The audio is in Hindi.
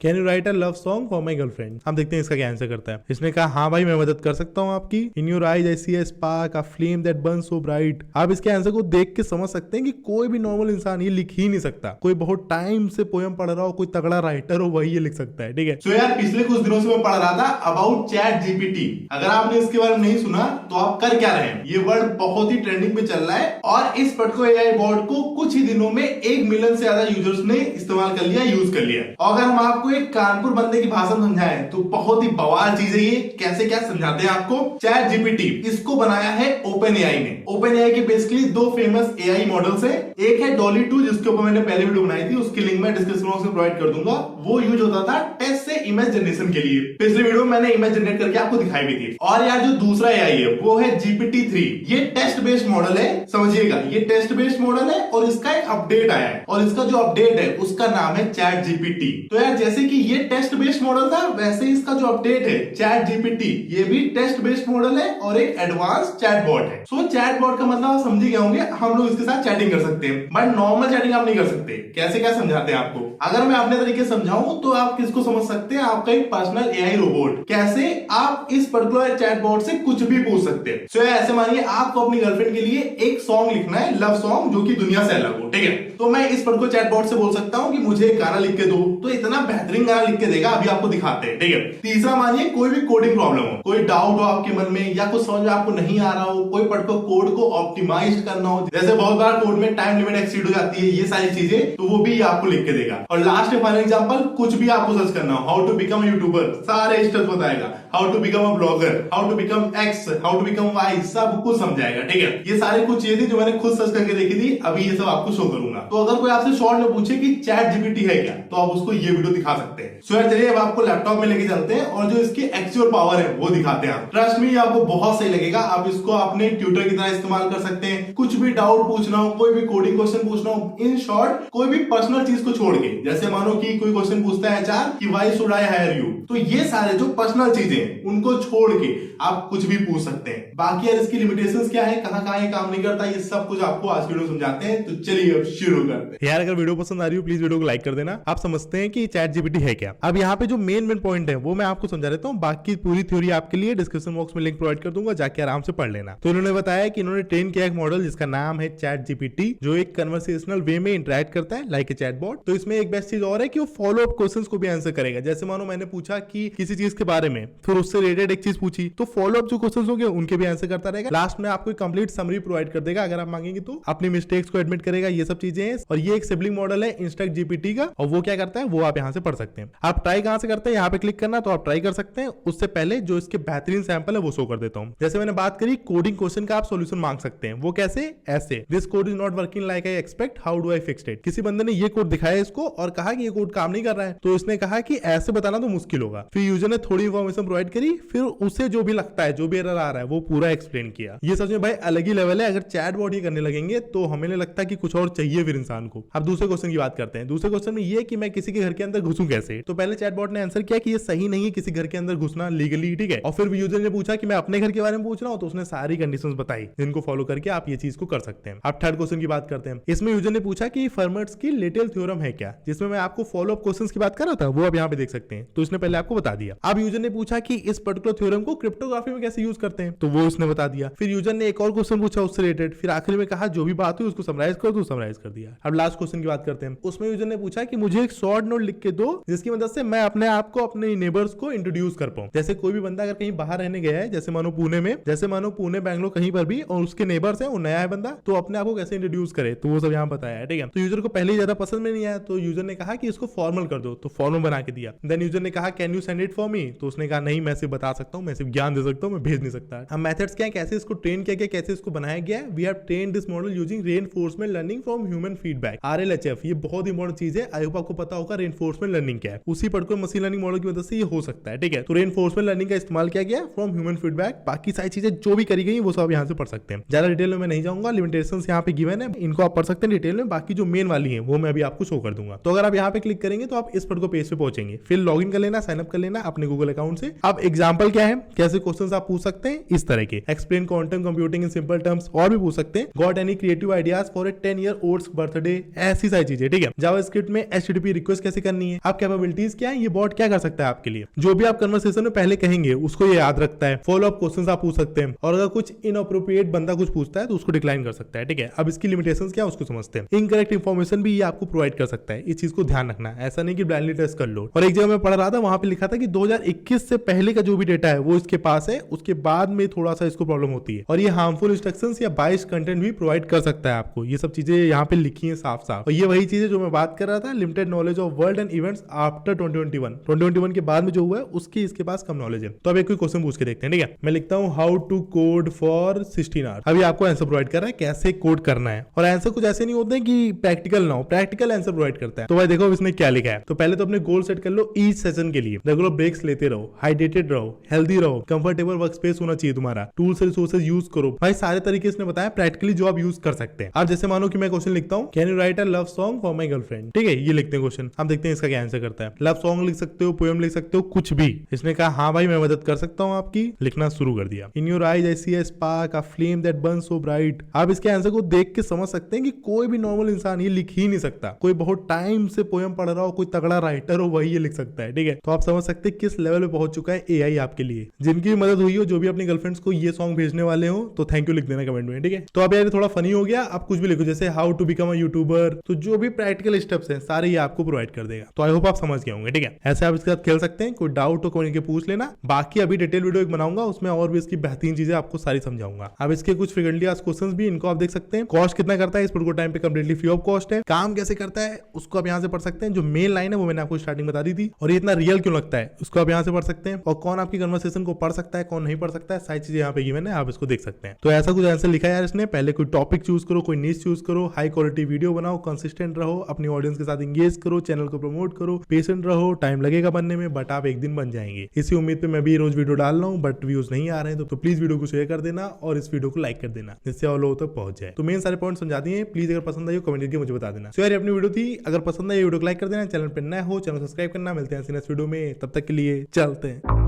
Can you right a love song for my girlfriend. हम देखते हैं इसका क्या आंसर करता है। इसने कहा हाँ भाई मैं मदद कर सकता हूँ आपकी। In your eyes I see a spark a flame that burns so bright. आप इसके आंसर को देख के समझ सकते हैं कि कोई भी नॉर्मल इंसान ये लिख ही नहीं सकता। कोई बहुत टाइम से पोयम पढ़ रहा हो, कोई तगड़ा राइटर हो, वही ये लिख सकता है। ठीक है। तो यार पिछले कुछ दिनों से मैं पढ़ रहा था अबाउट चैट जीपीटी। अगर आपने इसके बारे में नहीं सुना तो आप कर क्या रहे हैं। ये वर्ड बहुत ही ट्रेंडिंग पे चल रहा है और इस पर्टिकुलर एआई बॉट को कुछ ही दिनों में 1 मिलियन से ज्यादा यूजर्स ने इस्तेमाल कर लिया, यूज कर लिया। और अगर हम आपको एक कानपुर बंदे की भाषा में समझाएं तो बहुत ही बवाल चीज है ये। कैसे क्या समझाते हैं आपको। चैट जीपीटी इसको बनाया है ओपन एआई ने। ओपन एआई के बेसिकली 2 फेमस एआई मॉडल्स है। एक है डॉली 2 जिसके ऊपर मैंने पहले वीडियो बनाई थी, उसकी लिंक मैं डिस्क्रिप्शन बॉक्स में प्रोवाइड कर दूंगा। वो यूज होता था टेक्स्ट से इमेज जनरेशन के लिए। पिछले वीडियो में मैंने इमेज जनरेट करके आपको दिखाई भी थी। और यार जो दूसरा एआई है वो है जीपीटी 3। ये टेक्स्ट बेस्ड मॉडल है, समझिएगा ये टेक्स्ट बेस्ड मॉडल है और इसका एक अपडेट आया है और इसका जो अपडेट है उसका नाम है चैट जीपीटी। तो यार जैसे कि ये टेक्स्ट बेस्ड मॉडल था वैसे इसका जो अपडेट है चैट जीपीटी ये भी टेक्स्ट बेस्ड मॉडल है और एक एडवांस चैटबॉट है। सो चैटबॉट का मतलब आप समझ गए होंगे, हम लोग इसके साथ चैटिंग कर सकते हैं बट नॉर्मल चैटिंग आप नहीं कर सकते। कैसे क्या समझाते हैं आपको। अगर मैं अपने तरीके समझाऊं तो आप किसको समझ सकते हैं, आपका एक पर्सनल एआई रोबोट। कैसे आप इस पर्टिकुलर चैटबॉट से कुछ भी पूछ सकते हैं। सो ऐसे मानिए आपको अपनी गर्लफ्रेंड के लिए एक सॉन्ग लिखना है, लव सॉन्ग जो कि दुनिया से अलग हो, ठीक है। तो मैं इस पर्टिकुलर चैटबॉट से बोल सकता हूं कि मुझे एक गाना लिख के दो, तो इतना बेहतरीन गाना लिख के देगा। अभी आपको दिखाते हैं, ठीक है। तीसरा मानिए कोई भी कोडिंग प्रॉब्लम हो, कोई डाउट हो आपके मन में या कुछ समझ में आपको नहीं आ रहा हो, कोई पर्टिकुलर कोड को ऑप्टिमाइज करना हो, जैसे बहुत बार कोड में टाइम लिमिट एक्सीड हो जाती है, ये सारी चीजें, तो वो भी आपको लिख के देगा। और लास्ट में फाइनल एग्जांपल, कुछ भी आपको सर्च करना हो, हाउ टू बिकम यूट्यूबर, सारे स्टेप्स बताएगा। How to become a blogger, how to become X, how to become Y, सब कुछ समझाएगा, ठीक है। ये सारी कुछ चीजें थी जो मैंने खुद सर्च करके देखी थी, अभी ये सब आपको शो करूंगा। तो अगर कोई आपसे शॉर्ट में पूछे कि चैट जीपीटी है क्या, तो आप उसको ये वीडियो दिखा सकते हैं। सो यार चलिए अब आपको लैपटॉप में लेके चलते हैं और जो इसकी एक्चुअल पावर है वो दिखाते हैं। ट्रस्ट मी आपको बहुत सही लगेगा। आप इसको अपने ट्यूटर की तरह इस्तेमाल कर सकते हैं। कुछ भी डाउट पूछना हो, कोई भी कोडिंग क्वेश्चन पूछना हो, इन शॉर्ट कोई भी पर्सनल चीज को छोड़ के, जैसे मानो कि कोई क्वेश्चन पूछता है एचआर कि why should I hire you, तो ये सारे जो पर्सनल चीजें उनको छोड़ के आप कुछ भी पूछ सकते हैं। बाकी यार इसकी लिमिटेशंस क्या है, कहां ये काम नहीं करता, ये सब कुछ आपको आज वीडियो में समझाते हैं। तो चलिए अब शुरू करते हैं। यार अगर वीडियो पसंद आ रही हो प्लीज वीडियो को लाइक कर देना। आप समझते हैं कि चैट जीपीटी है क्या। अब यहाँ पे जो मेन पॉइंट है वो मैं आपको समझा देता हूँ। बाकी पूरी थ्योरी आपके लिए डिस्क्रिप्शन बॉक्स में लिंक प्रोवाइड कर दूंगा, जाके आराम से पढ़ लेना। तो इन्होंने बताया कि इन्होंने ट्रेन किया एक मॉडल जिसका नाम है चैट जीपीटी, जो एक कन्वर्सेशनल वे में इंटरेक्ट करता है लाइक ए चैटबॉट। तो इसमें एक बेस्ट चीज और है कि वो फॉलो अप क्वेश्चंस को भी आंसर करेगा। जैसे मानो मैंने पूछा कि किसी चीज के बारे में, फिर उससे रिलेटेड एक चीज पूछी, तो फॉलो अप जो क्वेश्चंस होंगे उनके भी आंसर करता रहेगा। लास्ट में आपको कंप्लीट समरी प्रोवाइड कर देगा अगर आप मांगेंगे तो। अपनी मिस्टेक्स को एडमिट करेगा, ये सब चीजें हैं। और ये एक सिबलिंग मॉडल है इंस्ट्रक्ट जीपीटी का, और वो क्या करता है वो आप यहाँ से पढ़ सकते हैं। आप ट्राई कहां से करते हैं, यहाँ पे क्लिक करना, तो आप ट्राई कर सकते हैं। उससे पहले जो इसके बेहतरीन सैंपल है वो शो कर देता हूँ। जैसे मैंने बात करी कोडिंग क्वेश्चन का आप सॉल्यूशन मांग सकते हैं। वो कैसे, ऐसे this code is not working like I expect, how do I fix it. किसी बंदे ने ये कोड दिखाया इसको और कहा कि ये कोड काम नहीं कर रहा है, तो इसने कहा कि ऐसे बताना तो मुश्किल होगा। फिर यूजर ने थोड़ी इंफॉर्मेशन प्रोवाइड करी, फिर उसे जो भी लगता है, जो भी एरर आ रहा है वो पूरा एक्सप्लेन किया। ये सच में भाई अलग ही लेवल है। अगर चैटबॉट ही करने लगेंगे तो हमें नहीं लगता कि कुछ और चाहिए फिर इंसान को। अब दूसरे क्वेश्चन की बात करते हैं। दूसरे क्वेश्चन में ये कि मैं किसी के घर के अंदर घुसूं कैसे। तो पहले चैटबॉट ने आंसर किया कि ये सही नहीं है किसी घर के अंदर घुसना लीगली, ठीक है। और फिर यूजर ने पूछा कि मैं अपने घर के बारे में पूछ रहा हूं, तो उसने सारी कंडीशंस बताई जिनको फॉलो करके आप ये चीज को कर सकते हैं। अब थर्ड क्वेश्चन की बात करते हैं। इसमें यूजर ने पूछा कि फर्मर्स की लिटिल थ्योरम है क्या, जिसमें मैं आपको फॉलो अप क्वेश्चंस की बात कर रहा था, वो आप यहाँ पे देख सकते हैं। तो इसने पहले आपको बता दिया। अब यूजर ने पूछा कि इस पर्टिकुलर थ्योरम को क्रिप्टोग्राफी में कैसे यूज करते हैं, तो वो उसने बता दिया। फिर यूजर ने एक और क्वेश्चन पूछा उससे रिलेटेड, फिर आखिर में कहा जो भी बात हुई उसको समराइज कर, तो समराइज कर दिया। अब लास्ट क्वेश्चन की बात करते हैं। उसमें यूजर ने पूछा कि मुझे एक शॉर्ट नोट लिख के दो जिसकी मदद से मैं अपने आप को अपने नेबर्स को इंट्रोड्यूस कर पाऊं। जैसे कोई भी बंदा अगर कहीं बाहर रहने गया है, जैसे मानो पुणे में, जैसे मानो पुणे बैंगलोर कहीं पर भी, और उसके नेबर्स है, वो नया है बंदा, तो अपने आप को कैसे इंट्रोड्यूस करे, तो वो सब यहाँ बताया है, ठीक है। तो यूजर को पहले ही ज्यादा पसंद में नहीं आया, तो यूजर ने कहा कि इसको फॉर्मल कर दो, तो फॉर्मल बना के दिया। देन यूजर ने कहा can you send it for me, तो उसने कहा नहीं मैं सिर्फ बता सकता हूँ, मैं सिर्फ ज्ञान दे सकता हूँ, मैं भेज नहीं सकता। अब मेथड्स क्या है, कैसे इसको ट्रेन किया गया, कैसे इसको बनाया गया। We have trained this model using reinforcement learning from human feedback, RLHF। ये बहुत इंपॉर्टेंट चीज है, आई होप आपको पता होगा रेनफोर्समेंट लर्निंग क्या है। उसी पर्टिकुलर मशीन लर्निंग मॉडल की मदद से ये हो सकता है, ठीक है। तो रेनफोर्समेंट लर्निंग का इस्तेमाल किया गया फ्रॉम ह्यूमन फीडबैक। बाकी सारी चीजें जो भी करी गई वो सब यहाँ से पढ़ सकते हैं। ज्यादा डिटेल में मैं नहीं जाऊंगा, लिमिटेशंस यहाँ पे गिवन है, इनको आप पढ़ सकते हैं डिटेल में। बाकी जो मेन वाली है वो मैं अभी आपको शो कर दूंगा। तो अगर आप यहाँ पे क्लिक करेंगे तो आप इस पर्टिकुलर पेज पे पहुंचेंगे। फिर लॉग इन कर लेना, साइन अप कर लेना अपने गूगल अकाउंट से। अब एग्जाम्पल क्या है, कैसे क्वेश्चन आप पूछ सकते हैं इस तरह के, explain quantum computing in simple terms, और भी पूछ सकते हैं। Got any creative ideas for a 10 year old birthday, ऐसी सारी चीजें, ठीक है। जावास्क्रिप्ट में HTTP रिक्वेस्ट कैसे करनी है। आप कैपेबिलिटीज क्या है, ये बॉट क्या कर सकता है आपके लिए। जो भी आप कन्वर्सेशन में पहले कहेंगे उसको ये याद रखता है। फॉलो अप क्वेश्चंस आप पूछ सकते हैं और अगर कुछ इनअप्रोप्रिएट बंदा कुछ पूछता है तो उसको डिक्लाइन कर सकता है। ठीक है, अब इसकी लिमिटेशंस क्या है उसको समझते हैं। इनकरेक्ट इन्फॉर्मेशन भी ये आपको प्रोवाइड कर सकता है, इस चीज को ध्यान रखना। ऐसा नहीं कि ब्लाइंडली टेस्ट कर लो। और एक जगह मैं पढ़ रहा था, वहां पे लिखा था कि 2021 से पहले का जो भी डेटा है वो इसके पास है, उसके बाद में थोड़ा सा इसको प्रॉब्लम होती है और ये हार्मफुल इंस्ट्रक्शंस या बाइस कंटेंट भी प्रोवाइड कर सकता है आपको। ये सब चीजें यहाँ पे लिखी है साफ साफ, और ये वही चीज है जो मैं बात कर रहा था, limited knowledge of world and events after 2021 के बाद में जो हुआ है उसकी इसके पास कम नॉलेज है। तो अब एक कोई क्वेश्चन पूछ के देखते हैं। ठीक है, मैं लिखता हूँ how to code for 16 hours. अभी आपको आंसर प्रोवाइड कर रहा है कैसे कोड करना है, और आंसर कुछ ऐसे नहीं होते हैं कि प्रैक्टिकल ना हो, प्रैक्टिकल आंसर प्रोवाइड करता है। तो भाई देखो अब इसने क्या लिखा है। तो पहले तो अपने गोल सेट कर लो ईच सेशन के लिए। रेगुलर ब्रेक्स लेते रहो, हाइड्रेटेड रहो, हेल्दी रहो, कंफर्टेबल वर्क स्पेस होना चाहिए तुम्हारा, टूल्स रिसोर्सेज यूज करो। भाई सारे तरीके इसने बताया प्रैक्टिकली जो आप यूज कर सकते हैं। आप जैसे मानो कि मैं क्वेश्चन लिखता हूँ, can you right a love song for my girlfriend. ठीक है, ये लिखते हैं क्वेश्चन, हम देखते हैं इसका क्या आंसर करता है। लव सॉन्ग लिख सकते हो, पोएम लिख सकते हो, कुछ भी। इसने कहा हाँ भाई मैं मदद कर सकता हूँ आपकी। लिखना शुरू कर दिया। In your eyes I see a spark, a flame that burns so bright. आप इसके आंसर को देख के समझ सकते हैं कि कोई भी नॉर्मल इंसान ये लिख ही नहीं सकता। कोई बहुत टाइम से पोएम पढ़ रहा हो, कोई तगड़ा राइटर हो, वही ये लिख सकता है। ठीक है, तो आप समझ सकते हैं किस लेवल पे पहुंच चुका है एआई आपके लिए। जिनकी भी मदद हुई हो, जो भी अपनी गर्लफ्रेंड्स को ये सॉन्ग भेजने वाले हो, तो थैंक यू लिख देना कमेंट में। ठीक है, तो अब यार थोड़ा फनी हो गया, आप कुछ भी लिखो जैसे how to become a YouTuber. तो जो भी प्रैक्टिकल स्टेप्स हैं सारे ये आपको प्रोवाइड कर देगा। तो आई होप आप समझ गए होंगे। ठीक है, ऐसे आप इसके साथ खेल सकते हैं। कोई डाउट हो कमेंट के पूछ लेना। बाकी अभी डिटेल वीडियो एक बनाऊंगा, उसमें और भी इसकी बेहतरीन चीजें आपको सारी समझाऊंगा। अब इसके कुछ फ्रीक्वेंटली आस्क्ड क्वेश्चंस भी, इनको आप देख सकते हैं। कॉस्ट कितना करता है, इस पर टाइम पे कंप्लीटली फ्री ऑफ कॉस्ट है। काम कैसे करता है उसको आप यहाँ से पढ़ सकते हैं। जो मेन लाइन है वो मैंने आपको स्टार्टिंग बता दी थी, और ये इतना रियल क्यों लगता है उसको आप यहाँ से पढ़ सकते हैं। और कौन आपकी कन्वर्सेशन को पढ़ सकता है, कौन नहीं पढ़ सकता है, सारी चीजें यहाँ पे गिवन है, आप इसको देख सकते हैं। तो ऐसा कुछ आंसर लिखा है यार इसने। पहले कोई टॉपिक चूज करो, कोई नीश चूज करो, हाई क्वालिटी वीडियो बनाओ, कंसिस्टेंट रहो, अपनी ऑडियंस के साथ इंगेज करो, चैनल को प्रमोट करो, पेशेंट रहो, टाइम लगेगा बनने में बट आप एक दिन बन जाएंगे। इसी उम्मीद पे मैं भी रोज वीडियो डाल रहा हूँ, बट व्यूज नहीं आ रहे हैं। तो प्लीज वीडियो को शेयर कर देना और इस वीडियो को लाइक कर देना, जिससे और लोगों तक पहुंच जाए। तो मेन सारे पॉइंट समझा दिए। प्लीज अगर पसंद आई हो कमेंट करके मुझे बता देना। सो यार अपनी वीडियो थी, अगर पसंद आई वीडियो को लाइक कर देना, चैनल पर नया हो चैनल सब्सक्राइब करना। मिलते हैं नेक्स्ट वीडियो में, तब तक के लिए चलते हैं।